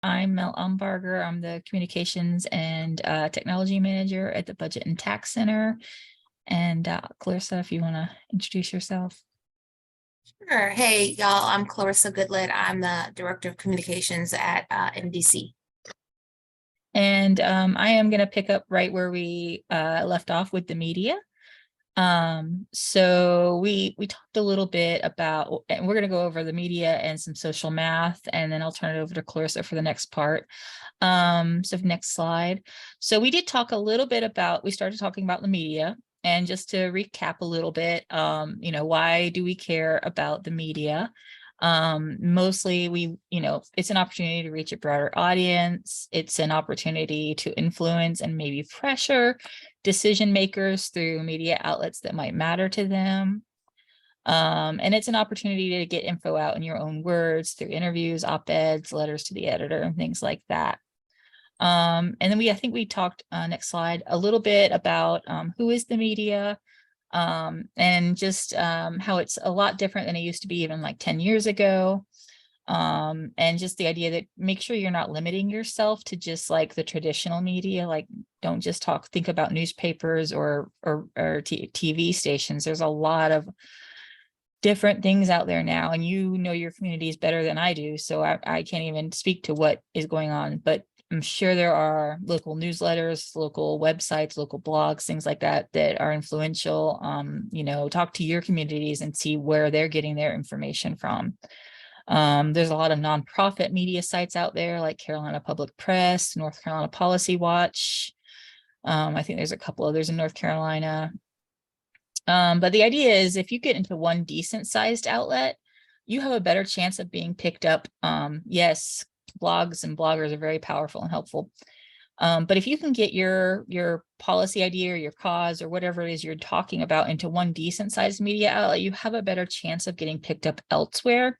I'm Mel Umbarger. I'm the Communications and Technology Manager at the Budget and Tax Center. And Clarissa, if you want to introduce yourself. Sure. Hey, y'all, I'm Clarissa Goodlett. I'm the Director of Communications at MDC. And I am going to pick up right where we left off with the media. So we talked a little bit about, and we're going to go over the media and some social math, and then I'll turn it over to Clarissa for the next part. So next slide. So we did talk a little bit about, we started talking about the media, and just to recap a little bit, why do we care about the media? Mostly it's an opportunity to reach a broader audience. It's an opportunity to influence and maybe pressure decision makers through media outlets that might matter to them. And it's an opportunity to get info out in your own words through interviews, op-eds, letters to the editor, and things like that. And then I think we talked, next slide, a little bit about who is the media, and just how it's a lot different than it used to be even like 10 years ago. And just the idea that make sure you're not limiting yourself to just like the traditional media, like don't just think about newspapers or TV stations. There's a lot of different things out there now, and you know your communities better than I do, so I can't even speak to what is going on, but I'm sure there are local newsletters, local websites, local blogs, things like that that are influential. Talk to your communities and see where they're getting their information from. There's a lot of nonprofit media sites out there like Carolina Public Press, North Carolina Policy Watch. I think there's a couple others in North Carolina. But the idea is if you get into one decent sized outlet, you have a better chance of being picked up. Yes, blogs and bloggers are very powerful and helpful. But if you can get your policy idea or your cause or whatever it is you're talking about into one decent sized media outlet, you have a better chance of getting picked up elsewhere.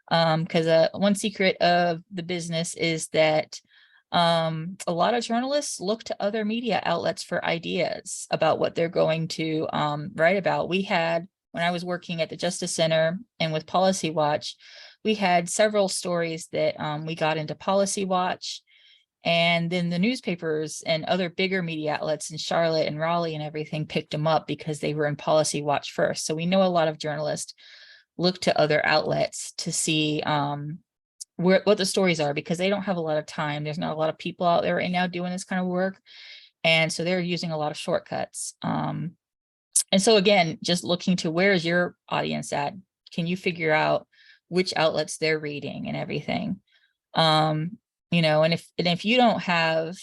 Because one secret of the business is that a lot of journalists look to other media outlets for ideas about what they're going to write about. We had, when I was working at the Justice Center and with Policy Watch, we had several stories that we got into Policy Watch, and then the newspapers and other bigger media outlets in Charlotte and Raleigh and everything picked them up because they were in Policy Watch first. So we know a lot of journalists look to other outlets to see what the stories are, because they don't have a lot of time. There's not a lot of people out there right now doing this kind of work, and so they're using a lot of shortcuts. And so again, just looking to where is your audience at? Can you figure out which outlets they're reading and everything? And if you don't have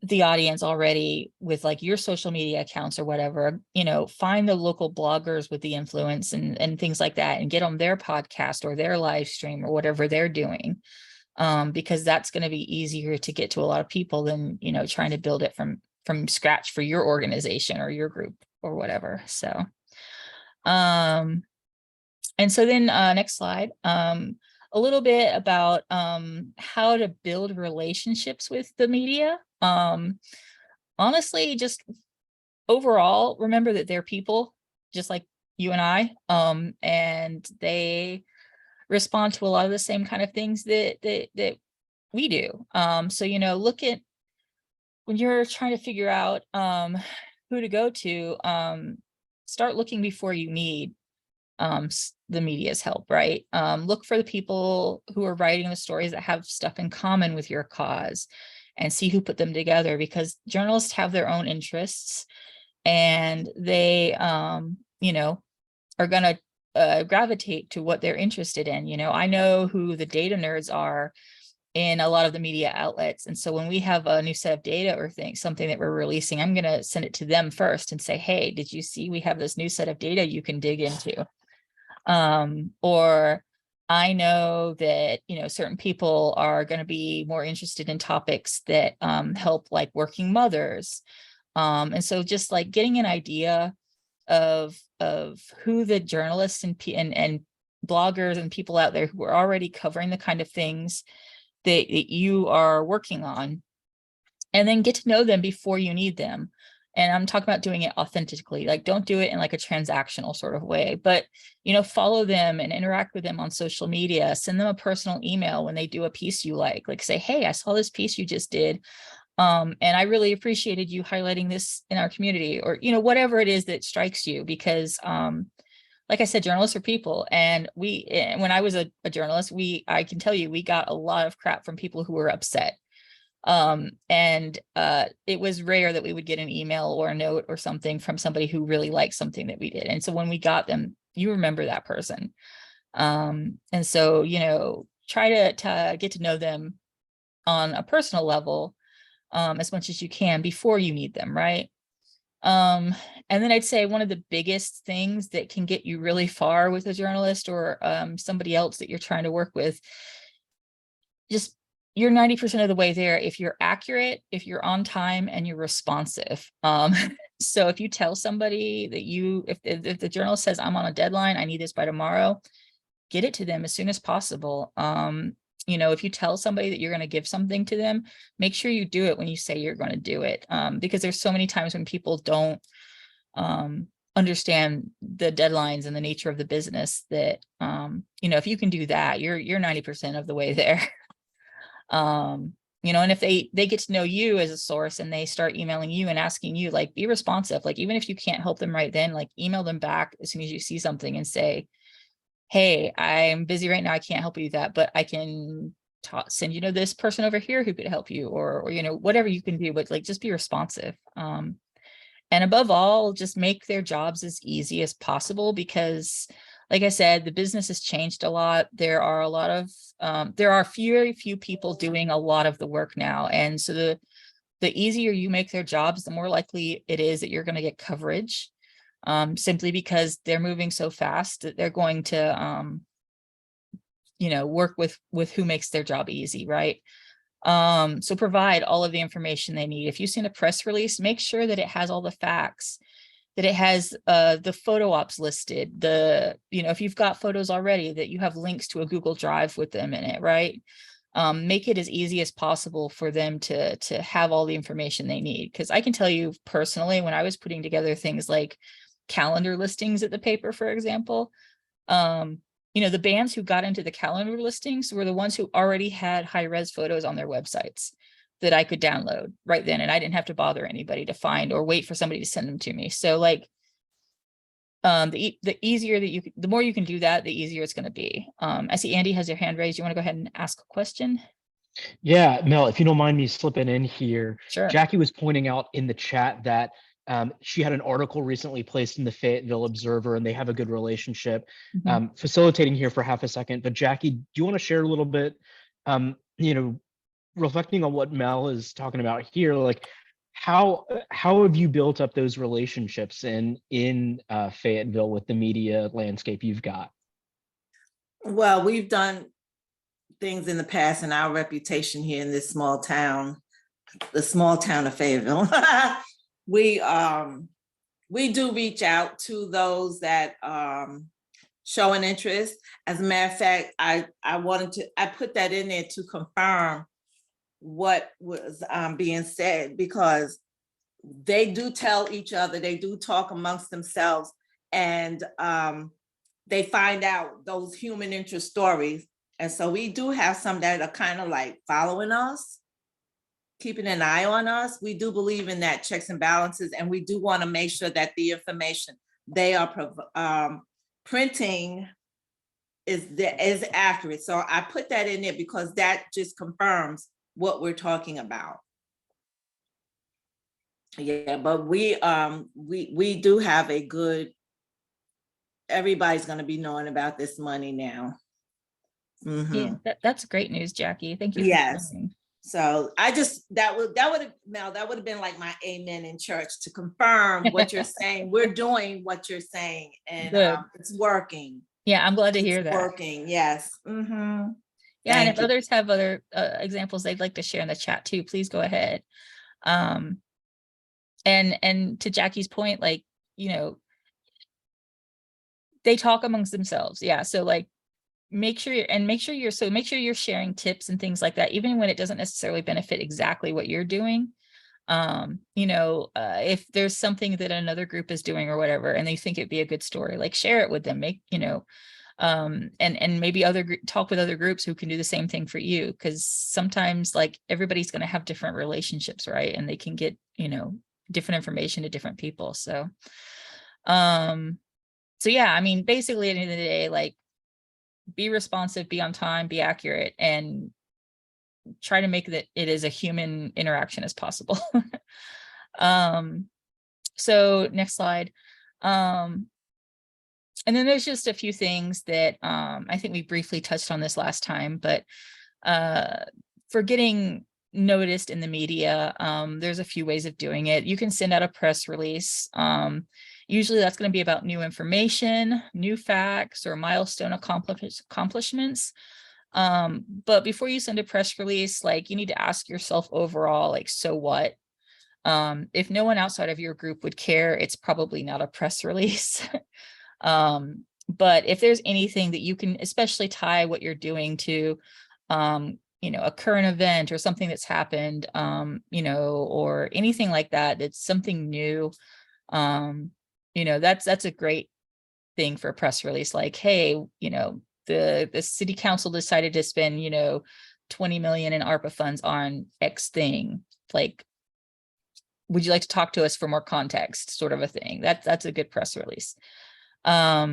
the audience already with like your social media accounts or whatever, find the local bloggers with the influence and things like that, and get on their podcast or their live stream or whatever they're doing, because that's going to be easier to get to a lot of people than trying to build it from scratch for your organization or your group or whatever. So and so then next slide, a little bit about how to build relationships with the media. Honestly, just overall, remember that they're people just like you and I, and they respond to a lot of the same kind of things that we do. So look at, when you're trying to figure out who to go to, start looking before you need the media's help, right? Look for the people who are writing the stories that have stuff in common with your cause, and see who put them together, because journalists have their own interests, and they are going to gravitate to what they're interested in. I know who the data nerds are in a lot of the media outlets, and so when we have a new set of data or something that we're releasing, I'm going to send it to them first and say, hey, did you see we have this new set of data you can dig into? Or I know that certain people are going to be more interested in topics that help like working mothers, and so just like getting an idea of who the journalists and bloggers and people out there who are already covering the kind of things that you are working on, and then get to know them before you need them. And I'm talking about doing it authentically. Like, don't do it in like a transactional sort of way, but, you know, follow them and interact with them on social media. Send them a personal email when they do a piece you like say, hey, I saw this piece you just did. And I really appreciated you highlighting this in our community, or, you know, whatever it is that strikes you, because, like I said, journalists are people. And when I was a journalist, I can tell you, we got a lot of crap from people who were upset. It was rare that we would get an email or a note or something from somebody who really liked something that we did. And so when we got them, you remember that person. And so, you know, try to get to know them on a personal level, as much as you can before you meet them, right? And then I'd say one of the biggest things that can get you really far with a journalist or somebody else that you're trying to work with, just you're 90% of the way there if you're accurate, if you're on time, and you're responsive. So if you tell somebody that if the journalist says, I'm on a deadline, I need this by tomorrow, get it to them as soon as possible. You know, if you tell somebody that you're going to give something to them, make sure you do it when you say you're going to do it. Because there's so many times when people don't understand the deadlines and the nature of the business that, you know, if you can do that, you're 90% of the way there. You know, and if they get to know you as a source and they start emailing you and asking you, like, be responsive. Like, even if you can't help them right then, like, email them back as soon as you see something and say, hey, I'm busy right now, I can't help you with that, but I can send, you know, this person over here who could help you, or, you know, whatever you can do, but like, just be responsive. And above all, just make their jobs as easy as possible, because like I said, the business has changed a lot. There are a lot of, there are very few people doing a lot of the work now. And so the easier you make their jobs, the more likely it is that you're going to get coverage, simply because they're moving so fast that they're going to, you know, work with who makes their job easy, right? So provide all of the information they need. If you've seen a press release, make sure that it has all the facts, that it has the photo ops listed, you know, if you've got photos already, that you have links to a Google Drive with them in it, right? Make it as easy as possible for them to have all the information they need. Because I can tell you personally, when I was putting together things like calendar listings at the paper, for example, you know, the bands who got into the calendar listings were the ones who already had high-res photos on their websites that I could download right then, and I didn't have to bother anybody to find or wait for somebody to send them to me. So like, the easier that the more you can do that, the easier it's going to be. I see Andy has your hand raised. You want to go ahead and ask a question? Yeah, Mel, if you don't mind me slipping in here, Sure. Jackie was pointing out in the chat that she had an article recently placed in the Fayetteville Observer, and they have a good relationship. Facilitating here for half a second, but Jackie, do you want to share a little bit, you know, reflecting on what Mel is talking about here, like how have you built up those relationships in Fayetteville with the media landscape you've got? Well, we've done things in the past, and our reputation here in this small town, the small town of Fayetteville, we do reach out to those that show an interest. As a matter of fact, I put that in there to confirm what was being said, because they do tell each other, they do talk amongst themselves, and they find out those human interest stories. And so we do have some that are kind of like following us, keeping an eye on us. We do believe in that checks and balances, and we do want to make sure that the information they are printing is accurate. So I put that in there because that just confirms what we're talking about. Yeah, but we do have a good, everybody's going to be knowing about this money now. Yeah, that's great news, Jackie. Thank you. Yes. So I just, that would have been like my amen in church to confirm what you're saying. We're doing what you're saying, and it's working. Yeah, I'm glad to hear that. Working, yes. Yeah, and if others have other examples they'd like to share in the chat too, please go ahead. And to Jackie's point, like, you know, they talk amongst themselves. Yeah, so like, make sure you're sharing tips and things like that, even when it doesn't necessarily benefit exactly what you're doing. If there's something that another group is doing or whatever, and they think it'd be a good story, like share it with them, and maybe talk with other groups who can do the same thing for you. Because sometimes like everybody's going to have different relationships, right? And they can get, different information to different people. So yeah, I mean, basically at the end of the day, like be responsive, be on time, be accurate, and try to make it as a human interaction as possible. So next slide. And then there's just a few things that I think we briefly touched on this last time, but for getting noticed in the media, there's a few ways of doing it. You can send out a press release. Usually that's going to be about new information, new facts, or milestone accomplishments. But before you send a press release, like you need to ask yourself overall, like, so what? If no one outside of your group would care, it's probably not a press release. But if there's anything that you can especially tie what you're doing to, a current event or something that's happened, or anything like that, that's something new, that's a great thing for a press release. Like, hey, the city council decided to spend, 20 million in ARPA funds on X thing. Like, would you like to talk to us for more context, sort of a thing? That's a good press release. A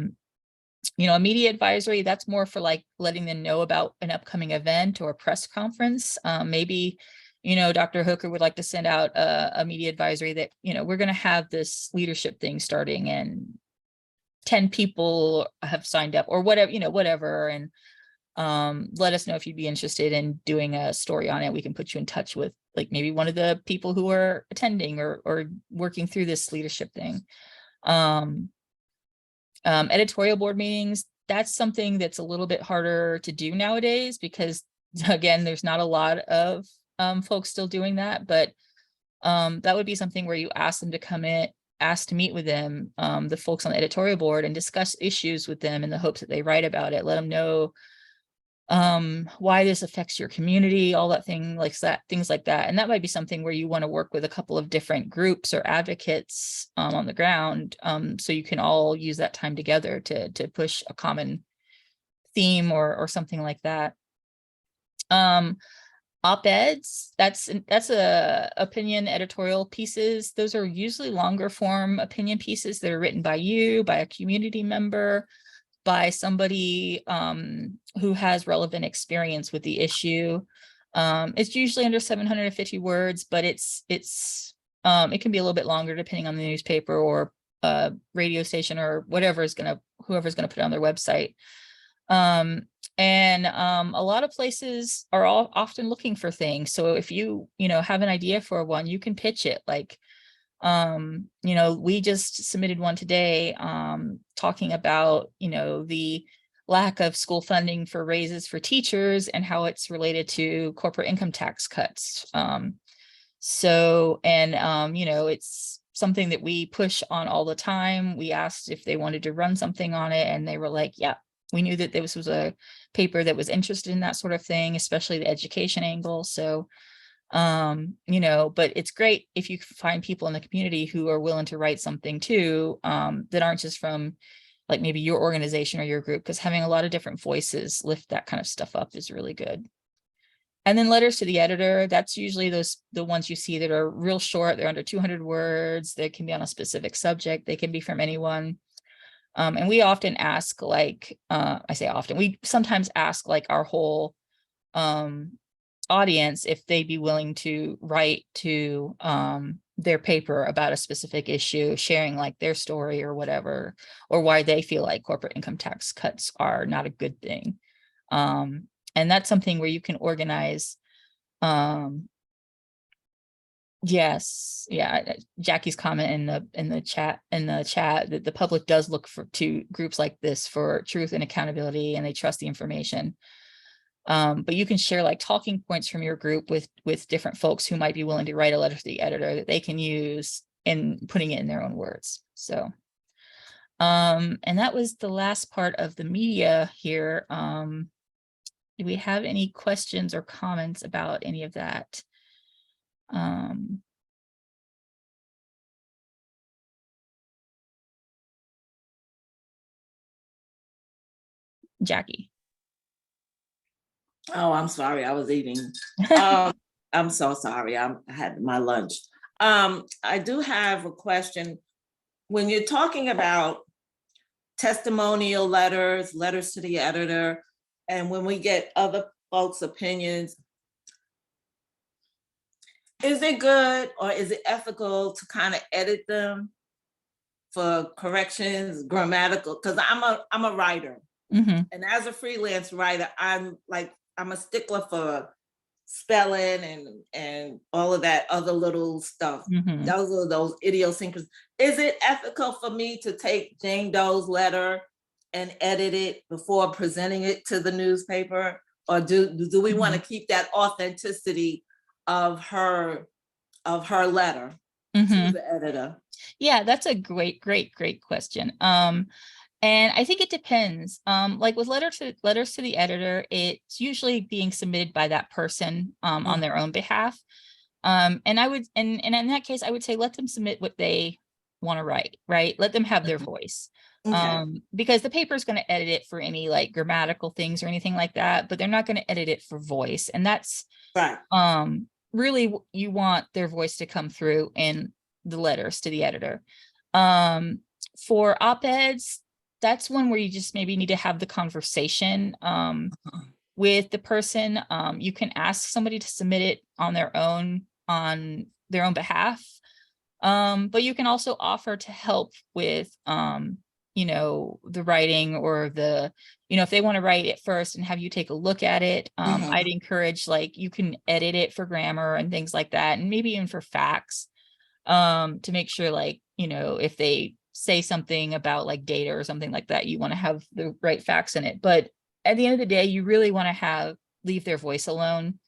media advisory, that's more for like letting them know about an upcoming event or press conference. Maybe, Dr. Hooker would like to send out a media advisory that, we're going to have this leadership thing starting and 10 people have signed up or whatever. And let us know if you'd be interested in doing a story on it. We can put you in touch with like maybe one of the people who are attending or working through this leadership thing. Editorial board meetings, that's something that's a little bit harder to do nowadays because again, there's not a lot of folks still doing that, but that would be something where you ask them to come in, ask to meet with them, the folks on the editorial board, and discuss issues with them in the hopes that they write about it. Let them know why this affects your community, all that things like that. And that might be something where you want to work with a couple of different groups or advocates on the ground, so you can all use that time together to push a common theme or something like that. Op-eds, that's a opinion editorial pieces. Those are usually longer form opinion pieces that are written by you, by a community member, by somebody who has relevant experience with the issue. It's usually under 750 words, but it can be a little bit longer depending on the newspaper or radio station or whoever's gonna put it on their website. And a lot of places are often looking for things. So if you have an idea for one, you can pitch it. Like, we just submitted one today talking about, the lack of school funding for raises for teachers and how it's related to corporate income tax cuts. It's something that we push on all the time. We asked if they wanted to run something on it, and they were like, yeah, we knew that this was a paper that was interested in that sort of thing, especially the education angle. So but it's great if you find people in the community who are willing to write something too, that aren't just from like maybe your organization or your group, because having a lot of different voices lift that kind of stuff up is really good. And then letters to the editor, that's usually the ones you see that are real short. They're under 200 words. They can be on a specific subject. They can be from anyone. And we often ask, like, I say often, we sometimes ask like our whole audience if they'd be willing to write to their paper about a specific issue, sharing like their story or whatever, or why they feel like corporate income tax cuts are not a good thing. And that's something where you can organize. Yes, yeah, Jackie's comment in the chat that the public does look to groups like this for truth and accountability, and they trust the information. But you can share like talking points from your group with different folks who might be willing to write a letter to the editor that they can use in putting it in their own words. So, and that was the last part of the media here. Do we have any questions or comments about any of that? Jackie. Oh, I'm sorry, I was eating. I'm so sorry, I had my lunch. I do have a question. When you're talking about testimonial letters, letters to the editor, and when we get other folks' opinions, is it good or is it ethical to kind of edit them for corrections, grammatical? Because I'm a writer, Mhm. and as a freelance writer, I'm a stickler for spelling and all of that other little stuff. Mhm. Those idiosyncrasies. Is it ethical for me to take Jane Doe's letter and edit it before presenting it to the newspaper, or do we want to keep that authenticity of her letter to the editor? Yeah, that's a great question. And I think it depends. Like with letters to the editor, it's usually being submitted by that person on their own behalf. And I would, and in that case, I would say let them submit what they want to write, right? Let them have their voice. Okay. Because the paper is going to edit it for any like grammatical things or anything like that, but they're not going to edit it for voice. And that's Right. really you want their voice to come through in the letters to the editor. For op-eds, that's one where you just maybe need to have the conversation with the person. You can ask somebody to submit it on their own behalf. But you can also offer to help with the writing or if they want to write it first and have you take a look at it. I'd encourage, like, you can edit it for grammar and things like that, and maybe even for facts, to make sure, like, if they say something about like data or something like that, you want to have the right facts in it. But at the end of the day, you really want to leave their voice alone,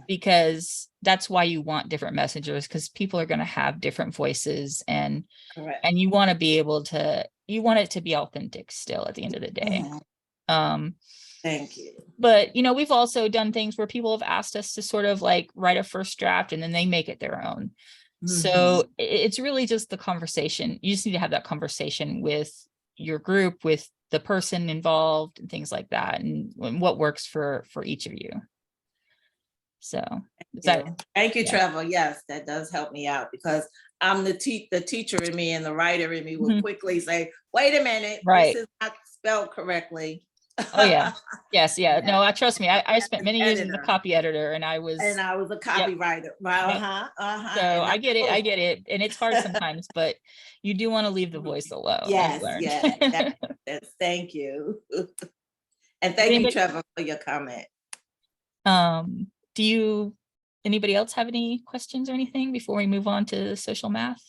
because that's why you want different messengers, because people are going to have different voices, and Correct. you want to be able to, you want it to be authentic still at the end of the day. Thank you. But we've also done things where people have asked us to sort of like write a first draft and then they make it their own. So it's really just the conversation. You just need to have that conversation with your group, with the person involved, and things like that, and what works for each of you. So thank you, yeah. Trevor. Yes, that does help me out, because I'm the teacher in me, and the writer in me will quickly say, wait a minute, right, this is not spelled correctly. Oh yeah. Yes. Yeah. Yeah. No, trust me. I spent many years as a Editor. copy editor, and I was a copywriter. So I get it. And it's hard sometimes, but you do want to leave the voice alone. Yes, I've learned. yes, thank you. And thank you, Trevor, for your comment. Do anybody else have any questions or anything before we move on to social math?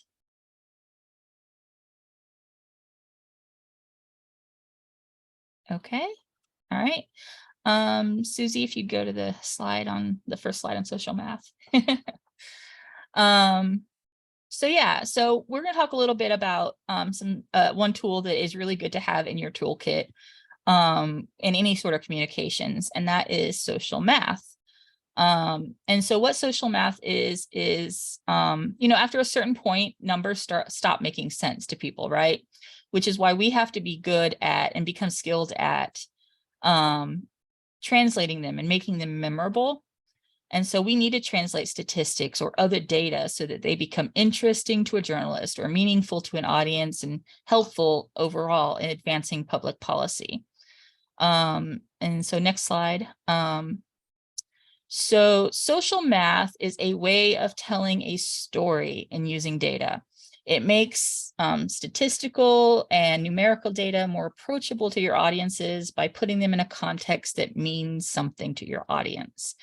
Okay. All right. Susie, if you'd go to the first slide on social math. So yeah, so we're going to talk a little bit about one tool that is really good to have in your toolkit in any sort of communications, and that is social math. And so what social math is after a certain point, numbers stop making sense to people, right? Which is why we have to be good at and become skilled at translating them and making them memorable. And so we need to translate statistics or other data so that they become interesting to a journalist or meaningful to an audience and helpful overall in advancing public policy. And so next slide. So social math is a way of telling a story and using data. It makes statistical and numerical data more approachable to your audiences by putting them in a context that means something to your audience.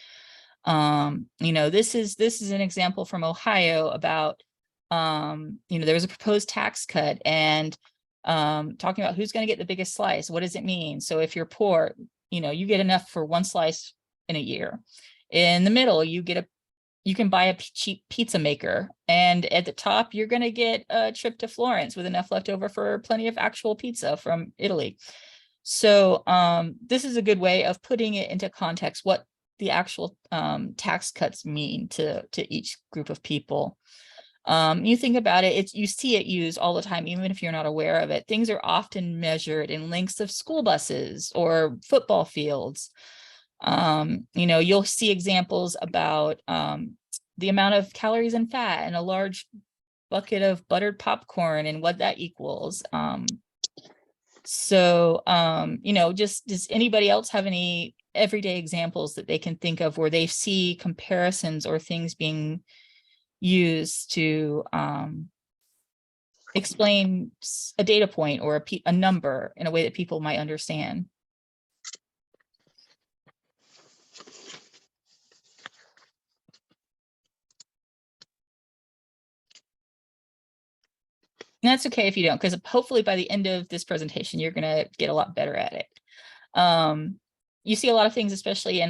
This is an example from Ohio about, there was a proposed tax cut, and talking about who's going to get the biggest slice. What does it mean? So if you're poor, you get enough for one slice in a year. In the middle, you can buy a cheap pizza maker, and at the top, you're going to get a trip to Florence with enough left over for plenty of actual pizza from Italy. So this is a good way of putting it into context, what the actual tax cuts mean to each group of people. You think about it, you see it used all the time, even if you're not aware of it. Things are often measured in lengths of school buses or football fields. You'll see examples about the amount of calories and fat in a large bucket of buttered popcorn and what that equals. Just does anybody else have any everyday examples that they can think of where they see comparisons or things being used to explain a data point or a number in a way that people might understand? And that's okay if you don't, because hopefully by the end of this presentation, you're going to get a lot better at it. You see a lot of things, especially in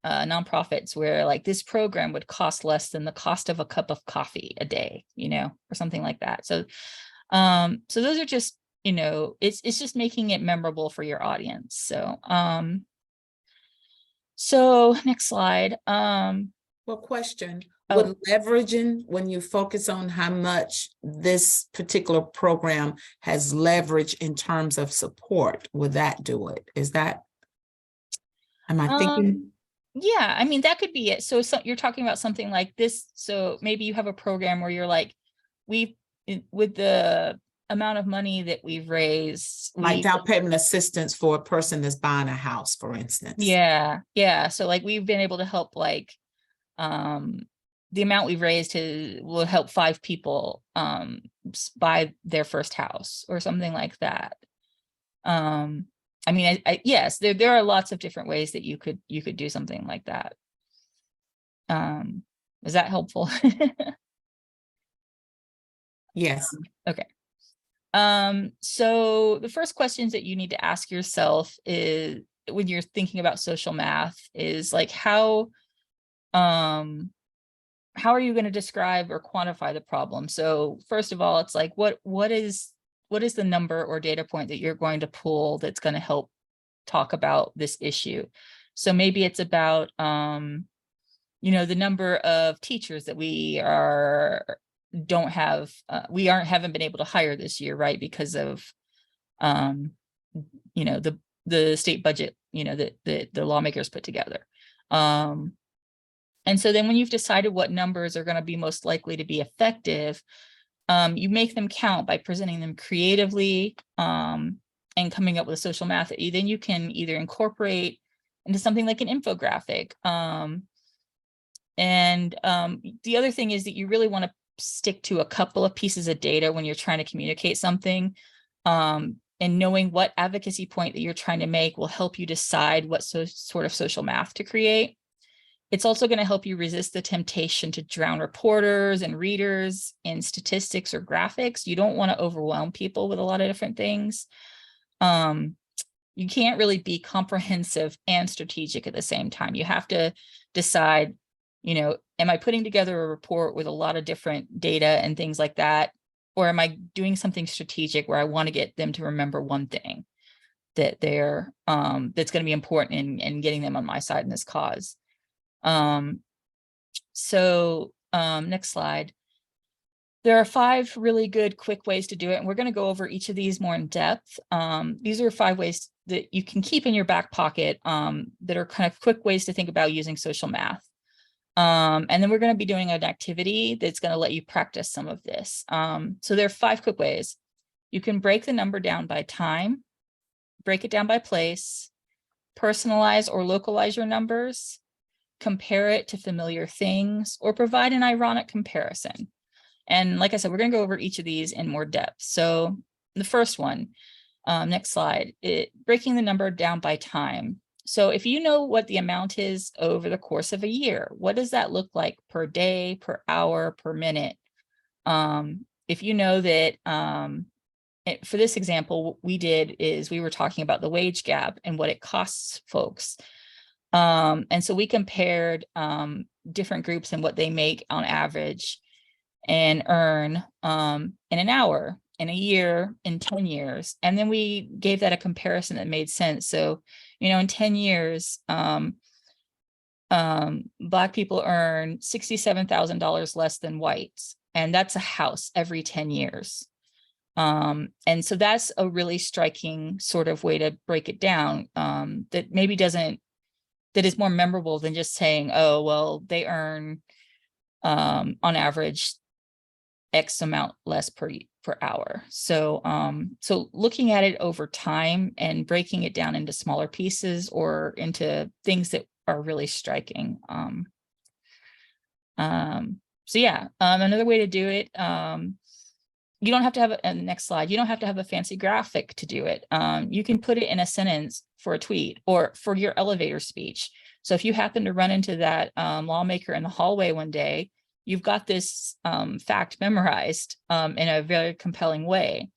nonprofits, where like this program would cost less than the cost of a cup of coffee a day, or something like that. So those are just, it's just making it memorable for your audience. So next slide. Well, question. Would leveraging, when you focus on how much this particular program has leverage in terms of support, would that do it? Am I thinking? Yeah, I mean, that could be it. So you're talking about something like this. So maybe you have a program where you're like, with the amount of money that we've raised, like down payment assistance for a person that's buying a house, for instance. Yeah. So like we've been able to help the amount we've raised will help 5 people buy their first house or something like that. I mean, yes, there are lots of different ways that you could do something like that. Is that helpful? Yes. Okay. So the first questions that you need to ask yourself is, when you're thinking about social math, is like, how are you going to describe or quantify the problem? So first of all, it's like, what is the number or data point that you're going to pull that's going to help talk about this issue? So maybe it's about, the number of teachers that we haven't been able to hire this year, right? Because of, the state budget, that the lawmakers put together. And so then when you've decided what numbers are going to be most likely to be effective, you make them count by presenting them creatively and coming up with a social math that then you can either incorporate into something like an infographic. The other thing is that you really want to stick to a couple of pieces of data when you're trying to communicate something. And knowing what advocacy point that you're trying to make will help you decide what sort of social math to create. It's also going to help you resist the temptation to drown reporters and readers in statistics or graphics. You don't want to overwhelm people with a lot of different things. You can't really be comprehensive and strategic at the same time. You have to decide, am I putting together a report with a lot of different data and things like that? Or am I doing something strategic where I want to get them to remember one thing that that's going to be important in getting them on my side in this cause? Next slide. There are 5 really good, quick ways to do it. And we're going to go over each of these more in depth. These are 5 ways that you can keep in your back pocket that are kind of quick ways to think about using social math. And then we're going to be doing an activity that's going to let you practice some of this. So there are 5 quick ways. You can break the number down by time, break it down by place, personalize or localize your numbers, compare it to familiar things, or provide an ironic comparison. And like I said, we're going to go over each of these in more depth. So the first one, next slide, breaking the number down by time. So if you know what the amount is over the course of a year, what does that look like per day, per hour, per minute? If you know that, for this example, what we did is we were talking about the wage gap and what it costs folks. And so we compared different groups and what they make on average and earn in an hour, in a year, in 10 years. And then we gave that a comparison that made sense. So, in 10 years, Black people earn $67,000 less than whites. and that's a house every 10 years. And so that's a really striking sort of way to break it down, that maybe that is more memorable than just saying, oh, well, they earn on average X amount less per hour. So so looking at it over time and breaking it down into smaller pieces or into things that are really striking. So yeah, another way to do it, you don't have to have a next slide. You don't have to have a fancy graphic to do it. You can put it in a sentence for a tweet or for your elevator speech. So if you happen to run into that lawmaker in the hallway one day, you've got this fact memorized in a very compelling way.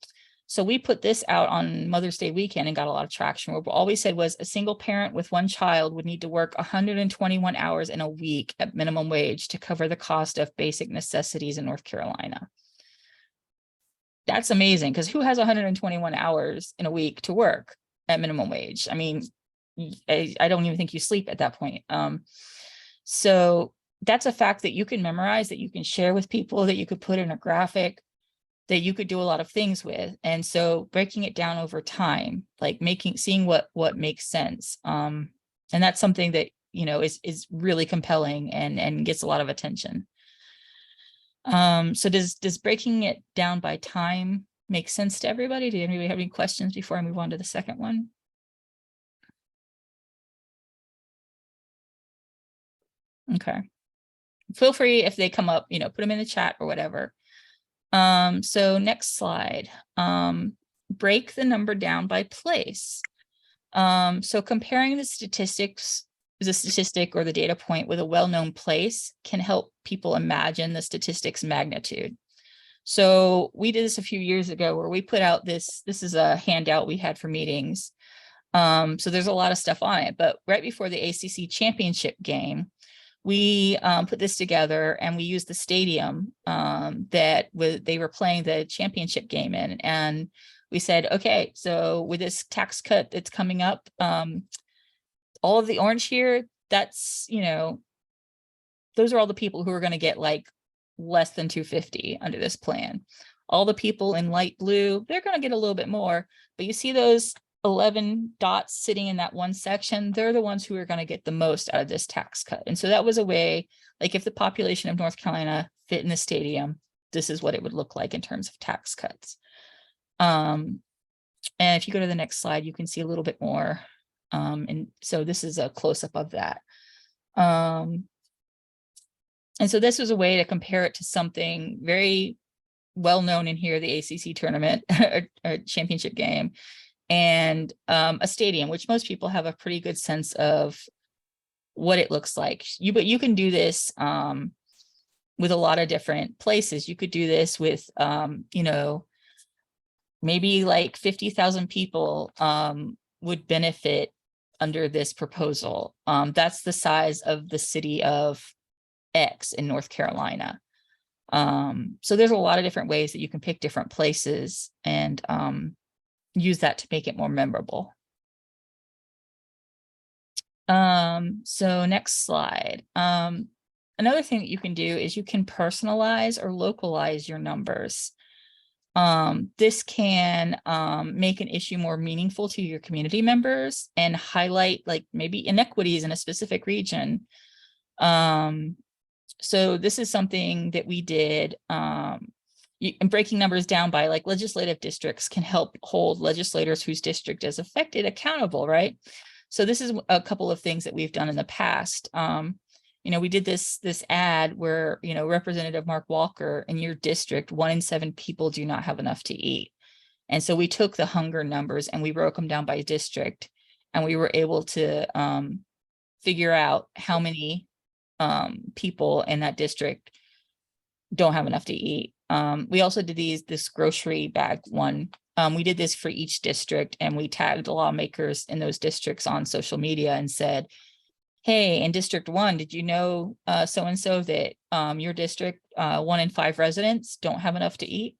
So we put this out on Mother's Day weekend and got a lot of traction. Where all we said was a single parent with one child would need to work 121 hours in a week at minimum wage to cover the cost of basic necessities in North Carolina. That's amazing, because who has 121 hours in a week to work at minimum wage? I mean, I don't even think you sleep at that point. So that's a fact that you can memorize, that you can share with people, that you could put in a graphic, that you could do a lot of things with. And so breaking it down over time, like seeing what makes sense. And that's something that, you know, is really compelling and gets a lot of attention. So does breaking it down by time make sense to everybody? Do anybody have any questions before I move on to the second one? Okay. Feel free, if they come up, you know, put them in the chat or whatever. So next slide, break the number down by place. So comparing the statistic or the data point with a well-known place can help people imagine the statistic's magnitude. So we did this a few years ago where we put out this is a handout we had for meetings. So there's a lot of stuff on it, but right before the ACC championship game, we put this together and we used the stadium that they were playing the championship game in. And we said, okay, so with this tax cut that's coming up, all of the orange here, that's, you know, those are all the people who are going to get like less than 250 under this plan. All the people in light blue, they're going to get a little bit more, but you see those 11 dots sitting in that one section, they're the ones who are going to get the most out of this tax cut. And so that was a way, like if the population of North Carolina fit in the stadium, this is what it would look like in terms of tax cuts. And if you go to the next slide, you can see a little bit more. And so this is a close-up of that. And so this was a way to compare it to something very well known in here, the ACC tournament or championship game, and a stadium, which most people have a pretty good sense of what it looks like. But you can do this with a lot of different places. You could do this with, you know, maybe like 50,000 people would benefit under this proposal. That's the size of the city of X in North Carolina. So there's a lot of different ways that you can pick different places and use that to make it more memorable. So next slide. Another thing that you can do is you can personalize or localize your numbers. This can make an issue more meaningful to your community members and highlight like maybe inequities in a specific region. So this is something that we did, and breaking numbers down by like legislative districts can help hold legislators whose district is affected accountable, right? So this is a couple of things that we've done in the past. You know, we did this ad where, you know, Representative Mark Walker, in your district, 1 in 7 people do not have enough to eat. And so we took the hunger numbers and we broke them down by district, and we were able to figure out how many people in that district don't have enough to eat. We also did this grocery bag one. We did this for each district, and we tagged lawmakers in those districts on social media and said, hey, in District 1, did you know so-and-so that your district, 1 in 5 residents don't have enough to eat?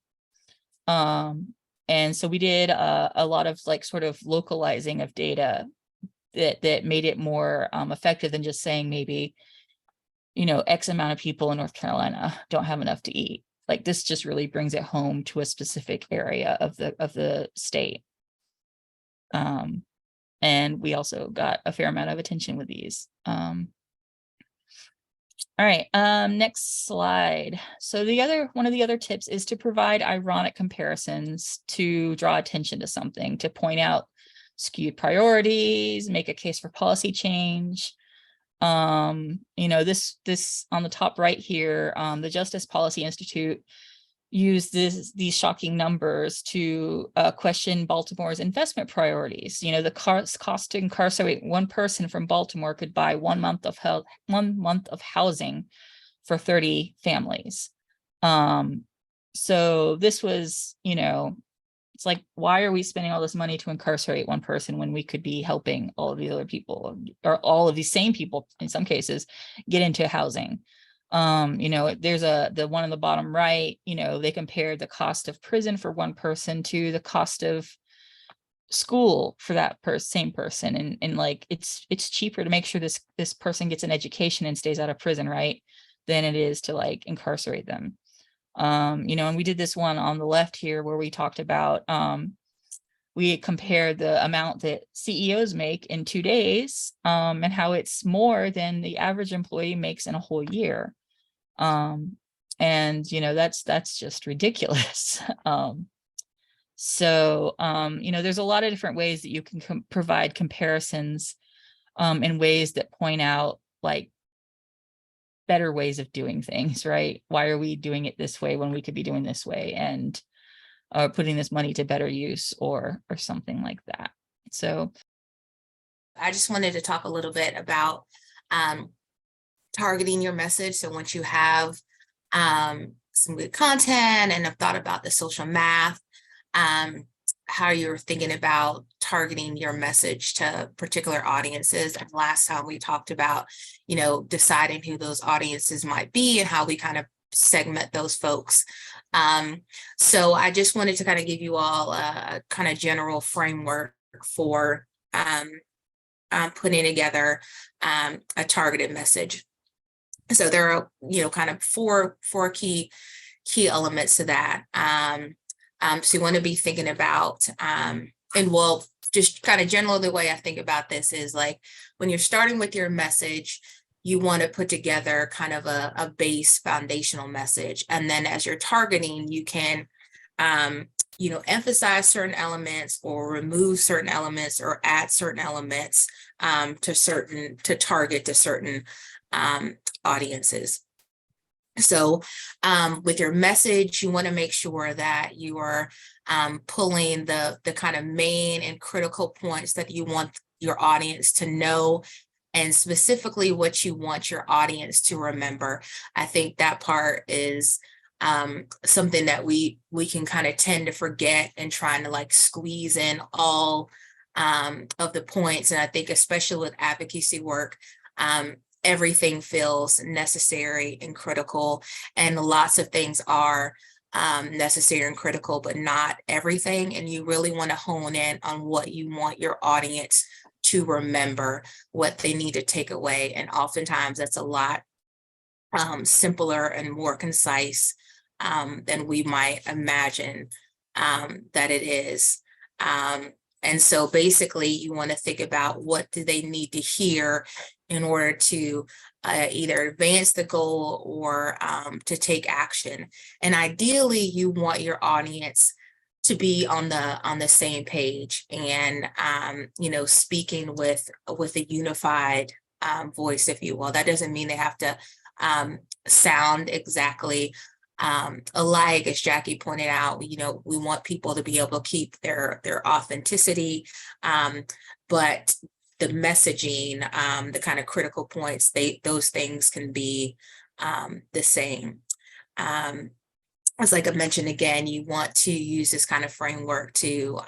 And so we did a lot of like sort of localizing of data that made it more effective than just saying maybe, you know, X amount of people in North Carolina don't have enough to eat. Like this just really brings it home to a specific area of the state. And we also got a fair amount of attention with these. All right, next slide. So one of the other tips is to provide ironic comparisons to draw attention to something, to point out skewed priorities, make a case for policy change. You know, this on the top right here, the Justice Policy Institute used these shocking numbers to question Baltimore's investment priorities. You know, the cost to incarcerate one person from Baltimore could buy 1 month of housing for 30 families. So this was, you know, it's like, why are we spending all this money to incarcerate one person when we could be helping all of these other people, or all of these same people in some cases, get into housing? You know, there's the one on the bottom right, you know, they compared the cost of prison for one person to the cost of school for that same person. And like, it's cheaper to make sure this person gets an education and stays out of prison, right, than it is to like incarcerate them. You know, and we did this one on the left here where we talked about, we compared the amount that CEOs make in 2 days, and how it's more than the average employee makes in a whole year. And, you know, that's just ridiculous. So, you know, there's a lot of different ways that you can provide comparisons, in ways that point out like better ways of doing things, right? Why are we doing it this way when we could be doing this way, and putting this money to better use, or something like that. So I just wanted to talk a little bit about targeting your message. So once you have some good content and have thought about the social math, how you're thinking about targeting your message to particular audiences. And last time we talked about, you know, deciding who those audiences might be and how we kind of segment those folks. So I just wanted to kind of give you all a kind of general framework for putting together a targeted message. So there are, you know, kind of four key elements to that. So you want to be thinking about, and well, just kind of generally the way I think about this is like, when you're starting with your message, you want to put together kind of a base foundational message. And then as you're targeting, you can, you know, emphasize certain elements or remove certain elements or add certain elements to target to certain audiences. So with your message, you want to make sure that you are pulling the kind of main and critical points that you want your audience to know, and specifically what you want your audience to remember. I think that part is something that we can kind of tend to forget and trying to like squeeze in all of the points. And I think especially with advocacy work, everything feels necessary and critical, and lots of things are necessary and critical, but not everything. And you really want to hone in on what you want your audience to remember, what they need to take away. And oftentimes that's a lot simpler and more concise than we might imagine that it is. And so basically you want to think about what do they need to hear in order to either advance the goal or to take action. And ideally you want your audience to be on the same page and you know, speaking with a unified voice, if you will. That doesn't mean they have to sound exactly alike. As Jackie pointed out, you know, we want people to be able to keep their authenticity, but the messaging, the kind of critical points, those things can be the same. As like I mentioned again, you want to use this kind of framework to,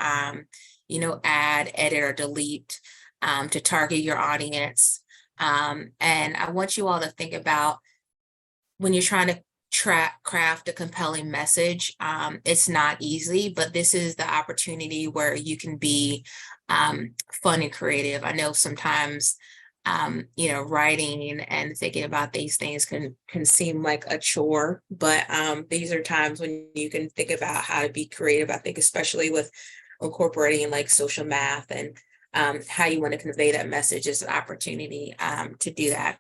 you know, add, edit, or delete to target your audience. And I want you all to think about when you're trying to craft a compelling message. It's not easy, but this is the opportunity where you can be fun and creative. I know sometimes writing and thinking about these things can seem like a chore, but these are times when you can think about how to be creative. I think especially with incorporating like social math and how you want to convey that message is an opportunity to do that.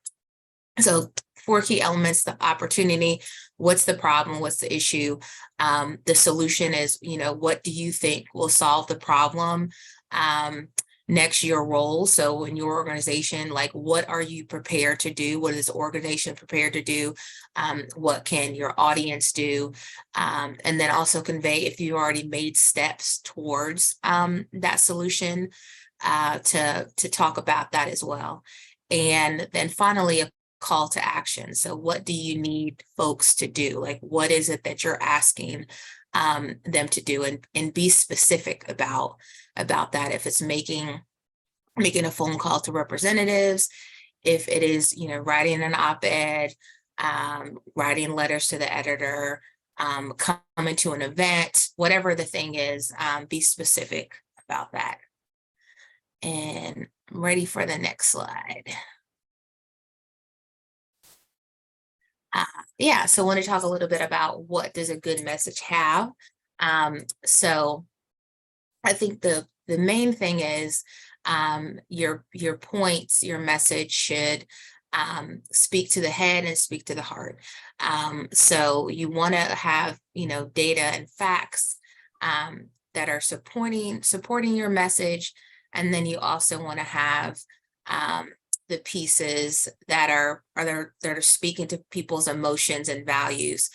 So 4 key elements: the opportunity, what's the problem, what's the issue, the solution is, what do you think will solve the problem? Next, your role. So in your organization, like, what are you prepared to do? What is the organization prepared to do? What can your audience do? And then also convey if you already made steps towards that solution, to talk about that as well. And then finally, a call to action. So what do you need folks to do? Like, what is it that you're asking them to do, and be specific about that. If it's making a phone call to representatives, if it is, writing an op-ed, writing letters to the editor, coming to an event, whatever the thing is, be specific about that. And I'm ready for the next slide. So I want to talk a little bit about what does a good message have. So I think the main thing is your points, your message should speak to the head and speak to the heart. So you want to have, data and facts that are supporting your message. And then you also want to have the pieces that are speaking to people's emotions and values.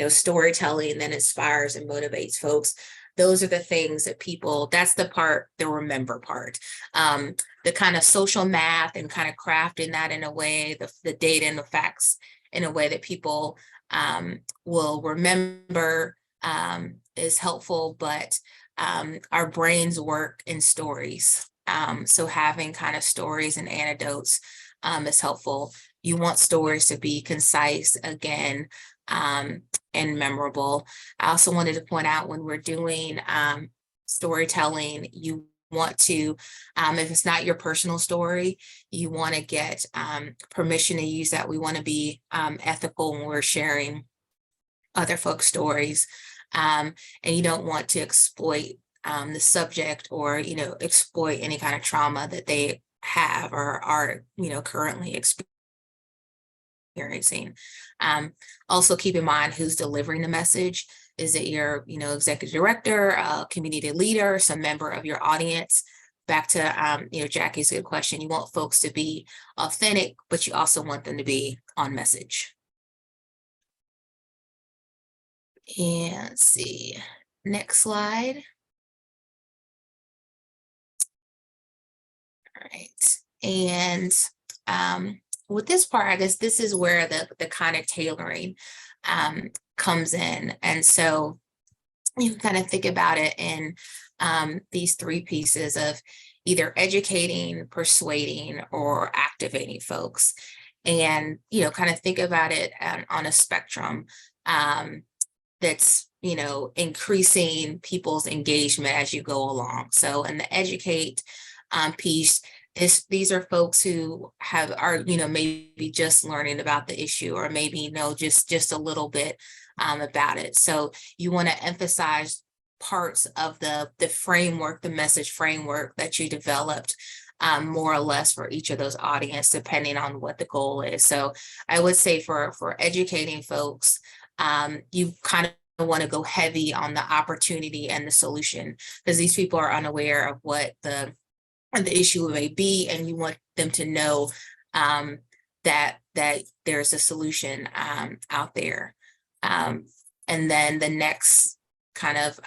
Storytelling that inspires and motivates folks. Those are the things that people, that's the part, the remember part. The kind of social math and kind of crafting that in a way, the data and the facts in a way that people will remember is helpful, but our brains work in stories. So having kind of stories and anecdotes is helpful. You want stories to be concise, again, and memorable. I also wanted to point out, when we're doing storytelling, you want to, if it's not your personal story, you want to get permission to use that. We want to be ethical when we're sharing other folks' stories, and you don't want to exploit the subject or, exploit any kind of trauma that they have or are, currently experiencing. Also keep in mind who's delivering the message. Is it your, executive director, community leader, some member of your audience? Back to, Jackie's good question. You want folks to be authentic, but you also want them to be on message. And let's see, next slide. All right, and with this part, I guess this is where the kind of tailoring comes in. And so you can kind of think about it in these 3 pieces of either educating, persuading, or activating folks. And, kind of think about it on a spectrum that's, increasing people's engagement as you go along. So in the educate piece, these are folks who are maybe just learning about the issue, or maybe just a little bit about it. So you want to emphasize parts of the framework, the message framework that you developed, more or less for each of those audience, depending on what the goal is. So I would say for educating folks, you kind of want to go heavy on the opportunity and the solution, because these people are unaware of what the issue may be, and you want them to know that there's a solution out there. And then the next kind of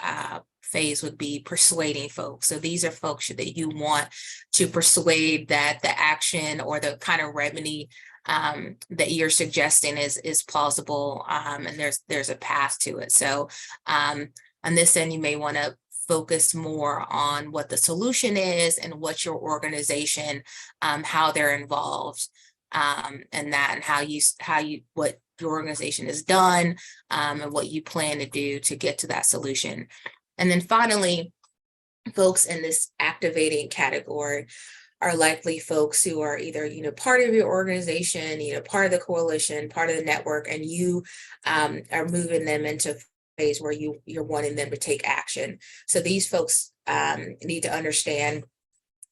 phase would be persuading folks. So these are folks that you want to persuade that the action or the kind of remedy that you're suggesting is plausible, and there's a path to it. So on this end, you may want to focus more on what the solution is and what your organization, how they're involved, and what your organization has done, and what you plan to do to get to that solution. And then finally, folks in this activating category, are likely folks who are either, you know, part of your organization, you know, part of the coalition, part of the network, and you are moving them into a phase where you're wanting them to take action. So these folks need to understand,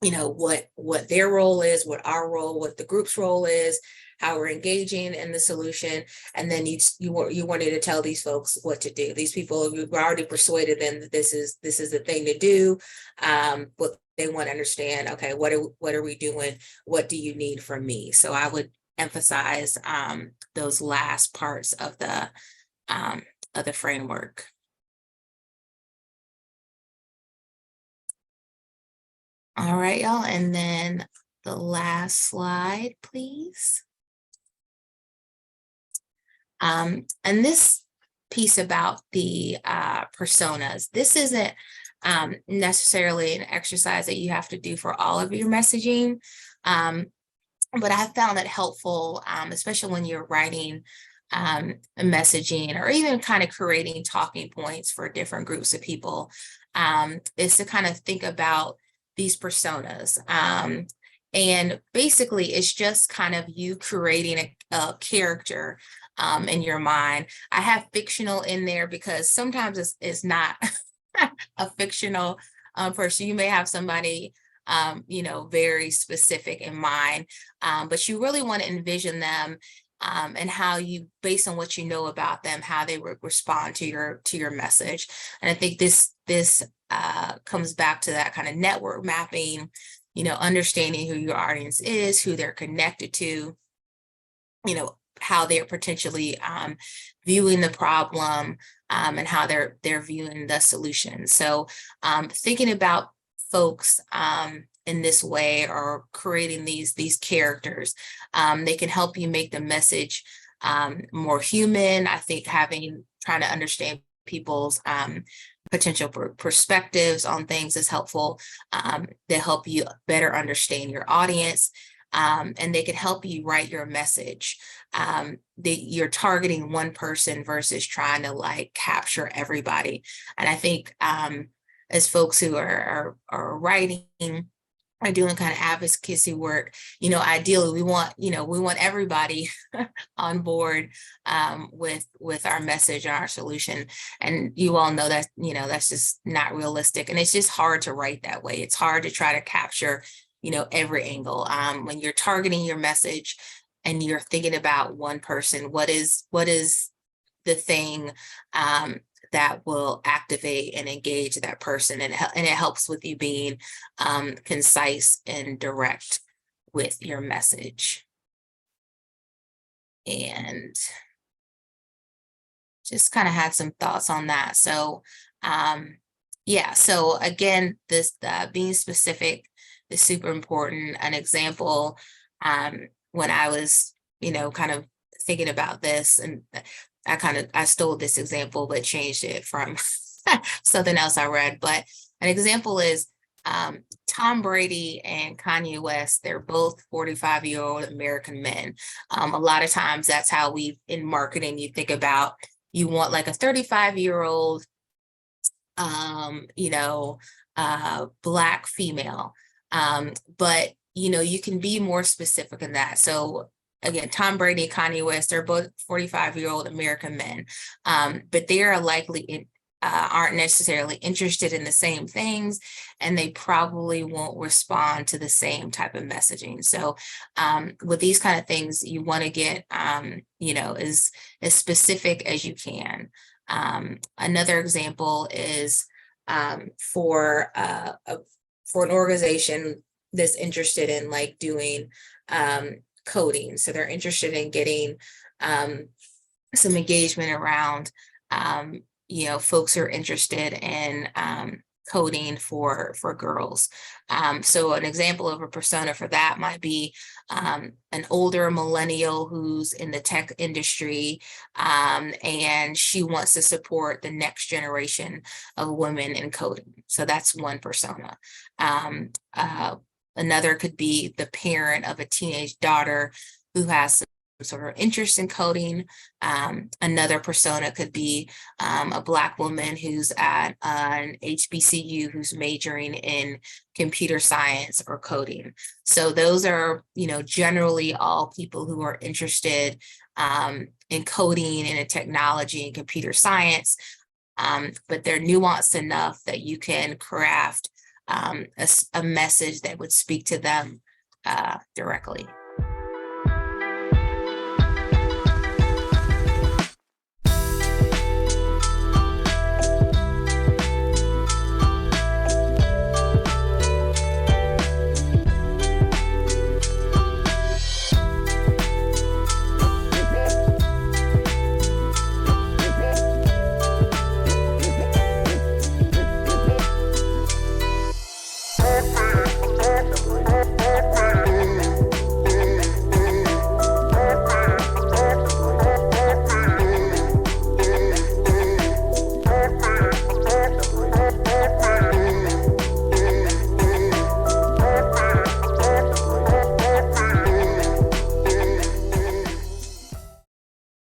you know, what their role is, what our role, what the group's role is, how we're engaging in the solution, and then you wanted to tell these folks what to do. These people, you've already persuaded them that this is the thing to do, but they want to understand, okay, what are we doing? What do you need from me? So I would emphasize those last parts of the framework. All right, y'all, and then the last slide, please. And this piece about the personas, this isn't necessarily an exercise that you have to do for all of your messaging, but I found it helpful, especially when you're writing messaging or even kind of creating talking points for different groups of people, is to kind of think about these personas. And basically, it's just kind of you creating a character in your mind. I have fictional in there because sometimes it's not a fictional person. You may have somebody, you know, very specific in mind, but you really want to envision them and how you, based on what you know about them, how they would respond to your message. And I think this comes back to that kind of network mapping, you know, understanding who your audience is, who they're connected to, you know, how they're potentially viewing the problem, and how they're viewing the solution. So thinking about folks in this way, or creating these characters, they can help you make the message more human. I think trying to understand people's potential perspectives on things is helpful. They help you better understand your audience, and they can help you write your message. You're targeting one person versus trying to like capture everybody. And I think as folks who are writing or doing kind of advocacy work, you know, ideally we want everybody on board with our message and our solution. And you all know that, you know, that's just not realistic. And it's just hard to write that way. It's hard to try to capture, you know, every angle. When you're targeting your message and you're thinking about one person, what is the thing that will activate and engage that person, and it helps with you being concise and direct with your message. And just kind of had some thoughts on that. So yeah, so again, this being specific is super important. An example, when I was, you know, kind of thinking about this, and I stole this example, but changed it from something else I read. But an example is Tom Brady and Kanye West. They're both 45-year-old American men. A lot of times that's how in marketing, you think about, you want like a 35-year-old, you know, Black female. But, you know, you can be more specific in that. So again, Tom Brady and Kanye West, they're both 45-year-old American men, but they are likely aren't necessarily interested in the same things, and they probably won't respond to the same type of messaging. So with these kind of things, you want to get, you know, as specific as you can. Another example is for an organization that's interested in like doing coding. So they're interested in getting some engagement around, you know, folks who are interested in coding for girls. So an example of a persona for that might be an older millennial who's in the tech industry, and she wants to support the next generation of women in coding. So that's one persona. Another could be the parent of a teenage daughter who has sort of interest in coding. Another persona could be a Black woman who's at an HBCU who's majoring in computer science or coding. So those are, generally all people who are interested in coding and in technology and computer science, but they're nuanced enough that you can craft a message that would speak to them directly.